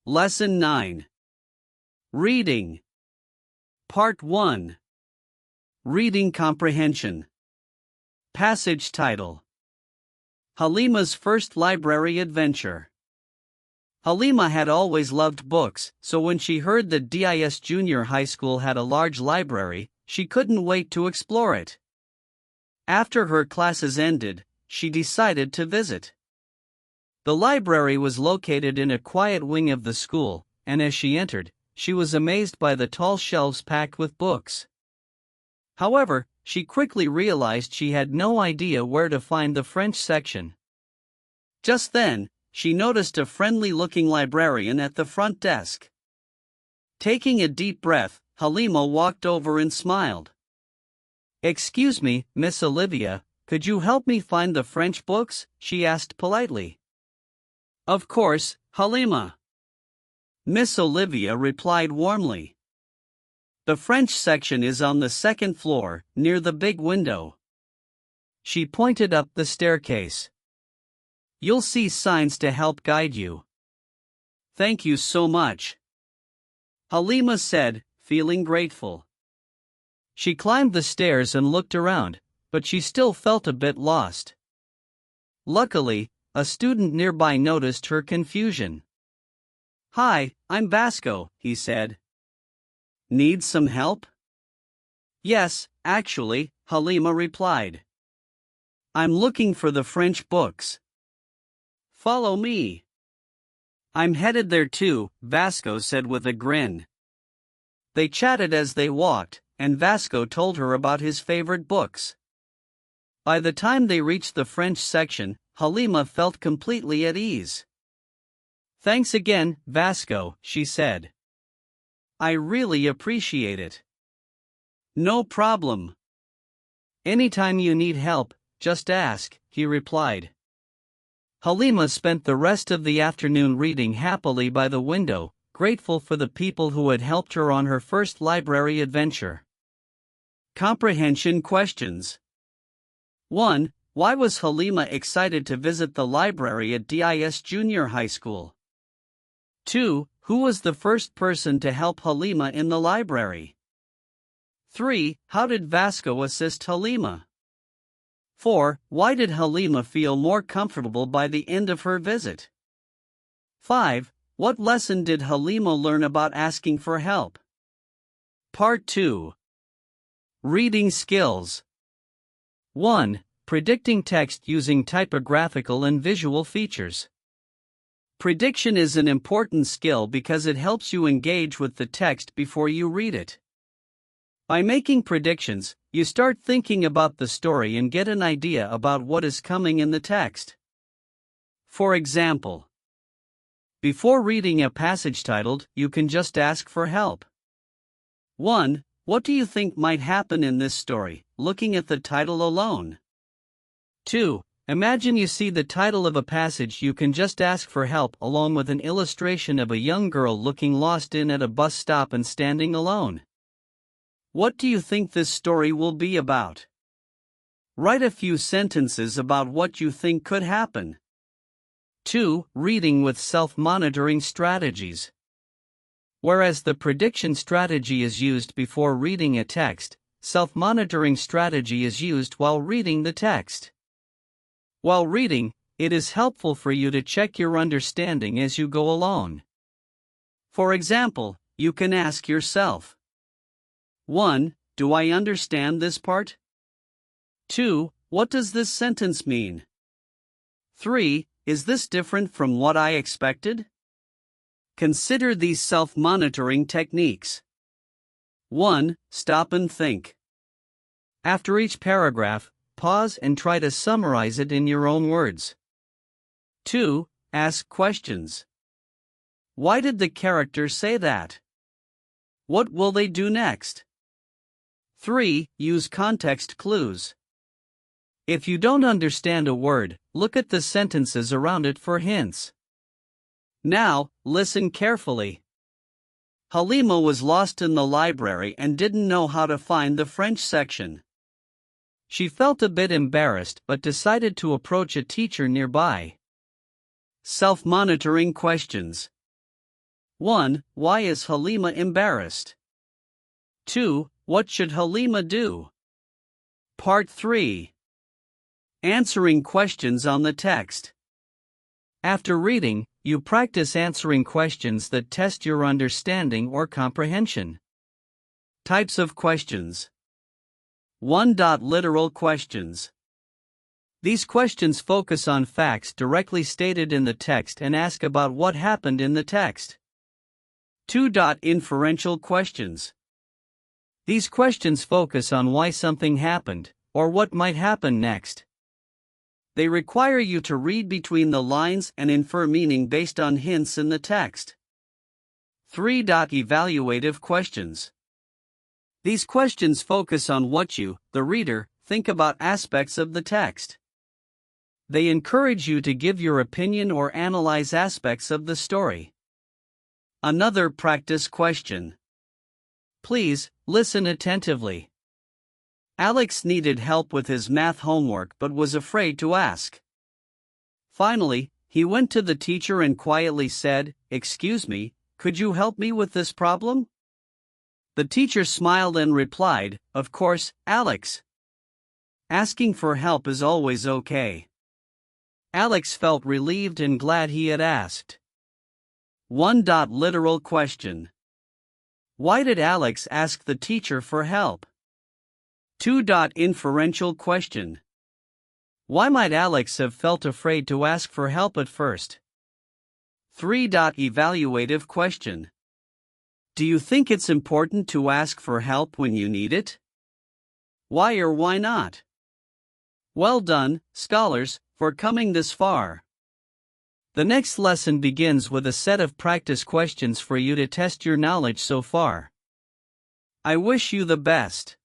Lesson 9. Reading. Part 1. Reading Comprehension. Passage title: Halima's First Library Adventure. Halima had always loved books, so when she heard that DIS Junior High School had a large library, she couldn't wait to explore it. After her classes ended, she decided to visit. The library was located in a quiet wing of the school, and as she entered, she was amazed by the tall shelves packed with books. However, she quickly realized she had no idea where to find the French section. Just then, she noticed a friendly-looking librarian at the front desk. Taking a deep breath, Halima walked over and smiled. "Excuse me, Miss Olivia, could you help me find the French books?" she asked politely. "Of course, Halima," Miss Olivia replied warmly. "The French section is on the second floor, near the big window." She pointed up the staircase. "You'll see signs to help guide you." "Thank you so much," Halima said, feeling grateful. She climbed the stairs and looked around, but she still felt a bit lost. Luckily, a student nearby noticed her confusion. "Hi, I'm Vasco," he said. "Need some help?" "Yes, actually," Halima replied. "I'm looking for the French books." "Follow me." "I'm headed there too," Vasco said with a grin. They chatted as they walked, and Vasco told her about his favorite books. By the time they reached the French section, Halima felt completely at ease. "Thanks again, Vasco," she said. "I really appreciate it." "No problem. Anytime you need help, just ask," he replied. Halima spent the rest of the afternoon reading happily by the window, grateful for the people who had helped her on her first library adventure. Comprehension questions. 1. Why was Halima excited to visit the library at DIS Junior High School? 2. Who was the first person to help Halima in the library? 3. How did Vasco assist Halima? 4. Why did Halima feel more comfortable by the end of her visit? 5. What lesson did Halima learn about asking for help? Part 2. Reading skills. 1. Predicting text using typographical and visual features. Prediction is an important skill because it helps you engage with the text before you read it. By making predictions, you start thinking about the story and get an idea about what is coming in the text. For example, before reading a passage titled, you can just ask for help. 1. What do you think might happen in this story, looking at the title alone? 2. Imagine you see the title of a passage, you can just ask for help along with an illustration of a young girl looking lost in at a bus stop and standing alone. What do you think this story will be about? Write a few sentences about what you think could happen. 2. Reading with self-monitoring strategies. Whereas the prediction strategy is used before reading a text, self-monitoring strategy is used while reading the text. While reading, it is helpful for you to check your understanding as you go along. For example, you can ask yourself, 1. Do I understand this part? 2. What does this sentence mean? 3. Is this different from what I expected? Consider these self-monitoring techniques. 1. Stop and think. After each paragraph, pause and try to summarize it in your own words. 2. Ask questions. Why did the character say that? What will they do next? 3. Use context clues. If you don't understand a word, look at the sentences around it for hints. Now, listen carefully. Halima was lost in the library and didn't know how to find the French section. She felt a bit embarrassed but decided to approach a teacher nearby. Self-monitoring questions. 1. Why is Halima embarrassed? 2. What should Halima do? Part 3. Answering questions on the text. After reading, you practice answering questions that test your understanding or comprehension. Types of questions. 1. Literal questions. These questions focus on facts directly stated in the text and ask about what happened in the text. 2. Inferential questions. These questions focus on why something happened, or what might happen next. They require you to read between the lines and infer meaning based on hints in the text. 3. Evaluative questions. These questions focus on what you, the reader, think about aspects of the text. They encourage you to give your opinion or analyze aspects of the story. Another practice question. Please, listen attentively. Alex needed help with his math homework but was afraid to ask. Finally, he went to the teacher and quietly said, "Excuse me, could you help me with this problem?" The teacher smiled and replied, "Of course, Alex. Asking for help is always okay." Alex felt relieved and glad he had asked. 1. Literal question. Why did Alex ask the teacher for help? 2. Inferential question. Why might Alex have felt afraid to ask for help at first? 3. Evaluative question. Do you think it's important to ask for help when you need it? Why or why not? Well done, scholars, for coming this far. The next lesson begins with a set of practice questions for you to test your knowledge so far. I wish you the best.